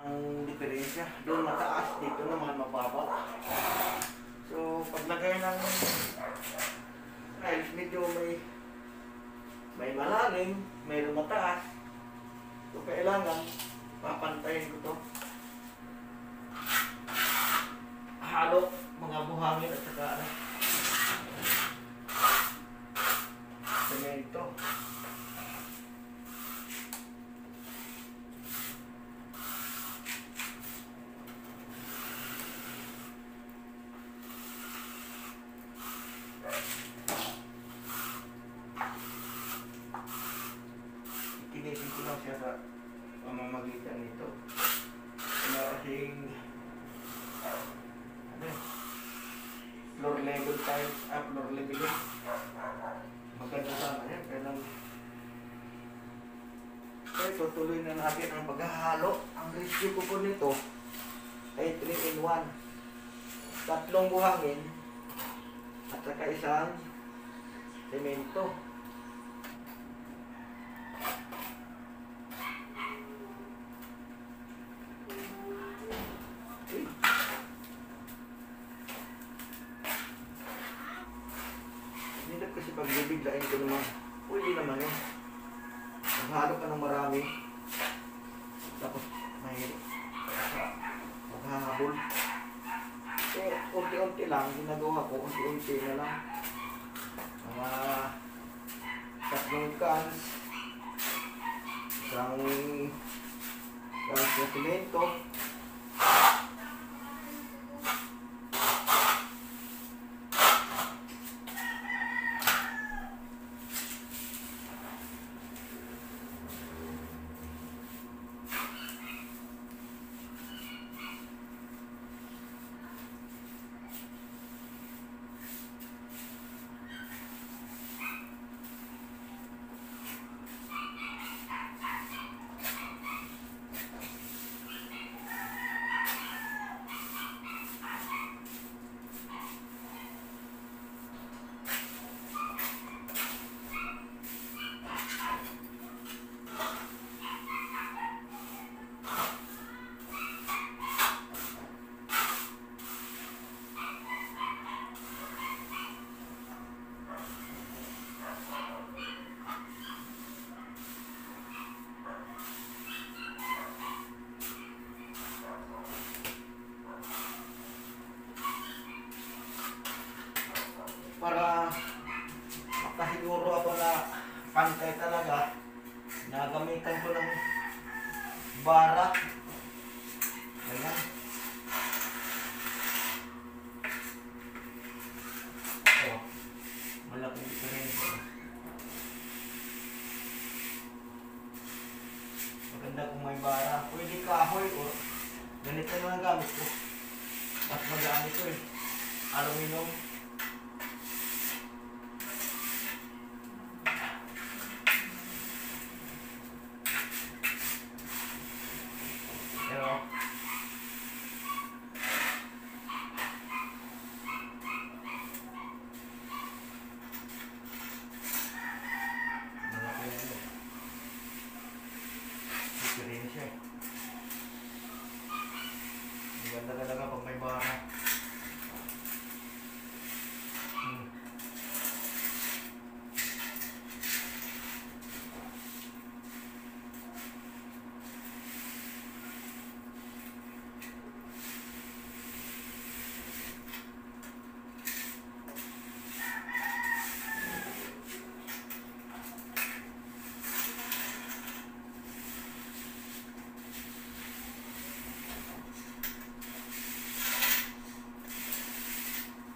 Ang diferensya, doon mataas, dito naman mababa. So, paglagay ng tiles, medyo may malalim, mayroong mataas. So, kailangan papantayin ko to. Halo, mga buhangin at saka semento. Ikinisin ko lang siya sa pamamagitan nito. Kasing floor level tiles, floor level. Maganda sana yan, kaya tutuloy na natin ang paghahalo. Ang ratio ko po nito ay 3 in 1. Tatlong buhangin at saka isang semento. Kasi pag bibiglain ko naman, pwede naman yun. Maghalo ka ng marami, tapos may maghahabol. So, unti-unti lang, ginagawa ko, unti-unti na lang. Mga 3 cans, isang cans na semento, para makasiguro ako na pantay talaga. Nagamitan ko ng bara. Ayan. Oh, malaking diferensya. Maganda kung may bara. Pwede kahoy o ganito na ang gamit ko. Mas magaan ito eh. Aluminum. Pero malaki yan eh. Diferensya eh. Maganda talaga pag may bara.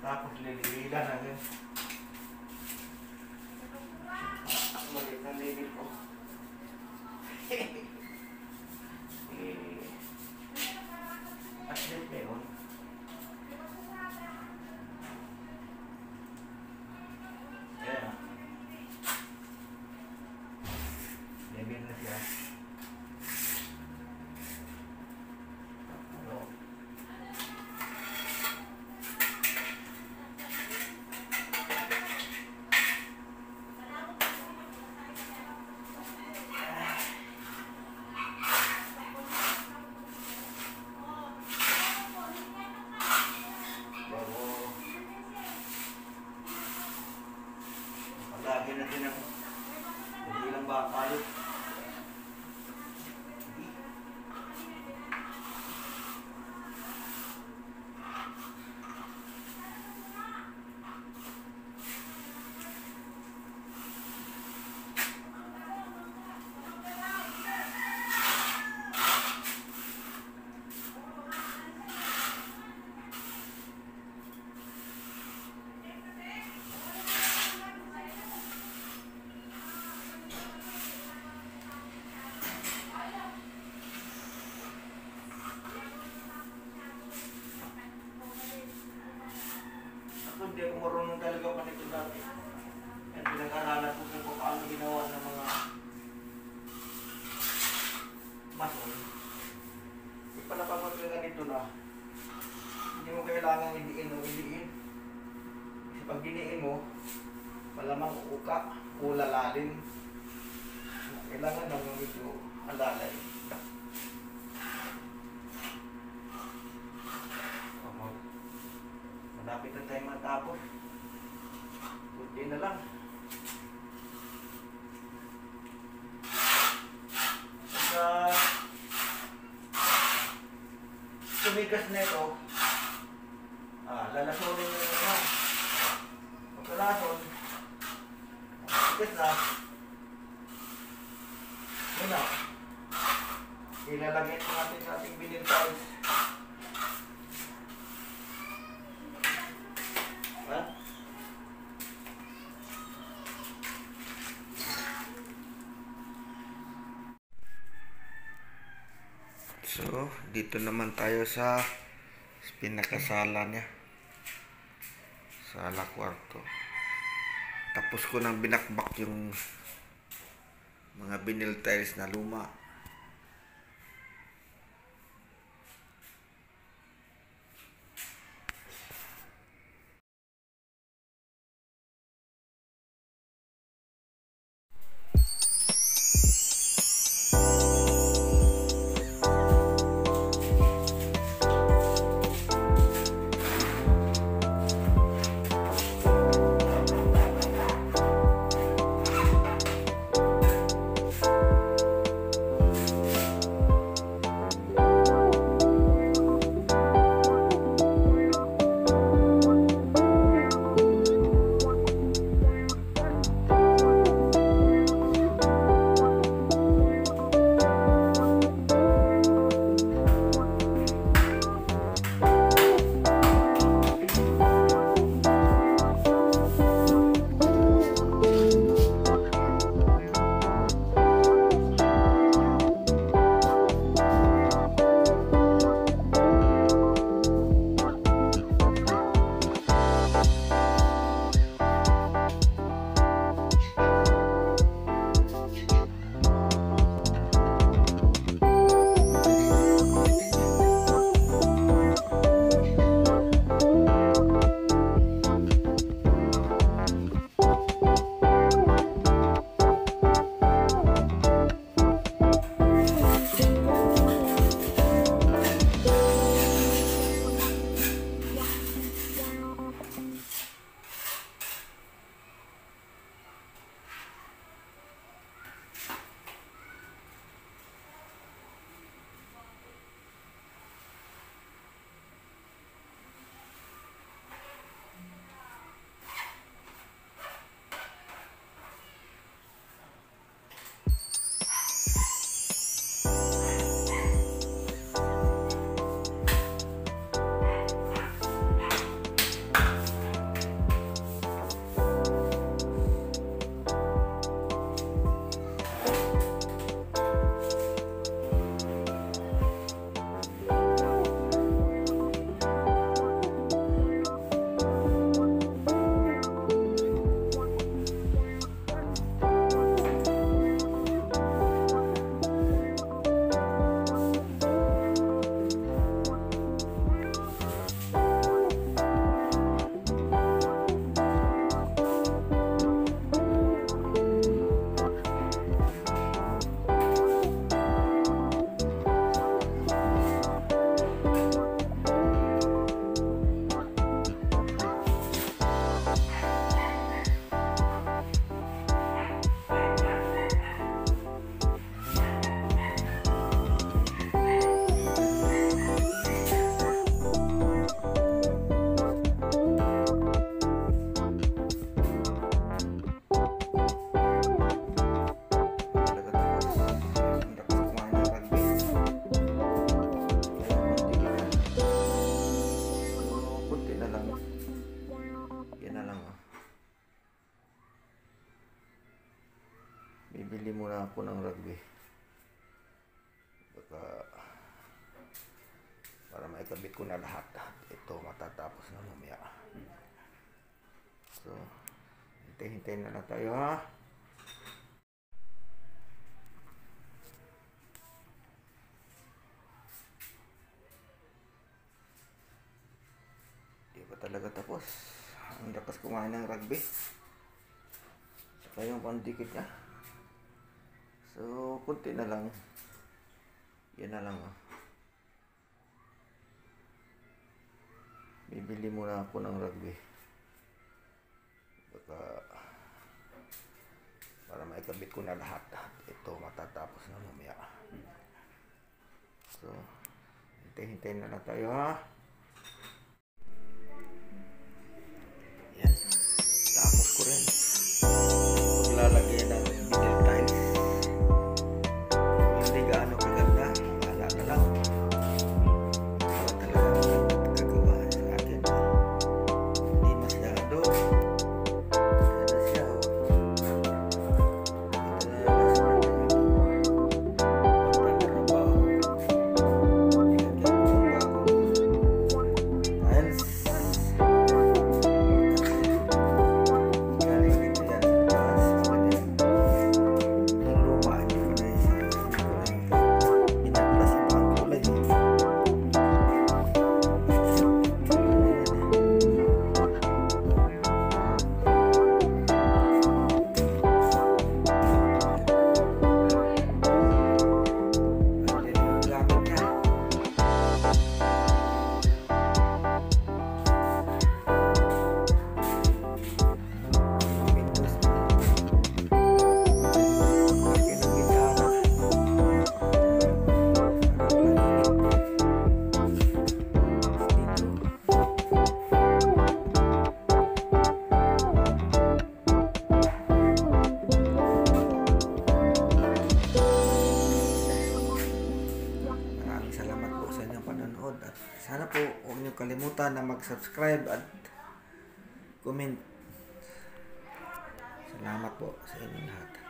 Tapos liliwilan natin. Maliit na level ko. At least meron. Ayan. Level na siya. Lagyan natin ng ilang bakal. Hindi ako marunong talaga pa nito dati. Yan, pinag-aralan ko kung paano ginawa ng mga mason. Yung pala pag ganito na, hindi mo kailangan hindiin o hindiin. Kasi pag diniin mo, malamang uuka o lalalim. Kailangan lang medyo alalay. Malapit na tayo matapos. Kunti na lang. Pagka tumigas na ito, lalasunin nyo naman. Pagkalason, tumigas na, yun na. Ilalagay natin sa ating vinyl tiles. So, dito naman tayo sa pinakasala niya. Sala kwarto. Tapos ko nang binakbak yung mga vinyl tiles na luma. Bibili muna ako ng rugby. Baka para maikabit ko na lahat. Ito matatapos na mamaya. So, hintay-hintay na lang tayo ha. Di pa talaga tapos. Ang lakas kumain ng rugby. Saka yung pandikit niya. So, kunti na lang. Yan na lang. Bibili muna ako ng rugby. Baka para maikabit ko na lahat. Ito matatapos na mamaya. So, hintay-hintay na lang tayo ha. Yan. Tapos ko rin. Paglalagay ng middle tiles. Hindi gaano kaganda. Bahala na lang. Para talaga gagawa sa akin. Hindi masyado. Yan na siya. Ito na yung last part na ito. Pagtatrabaho. Ilagyan ko ng bagong tiles. Salamat po sa inyong panonood at sana po huwag niyo kalimutan na mag-subscribe at comment. Salamat po sa inyong lahat.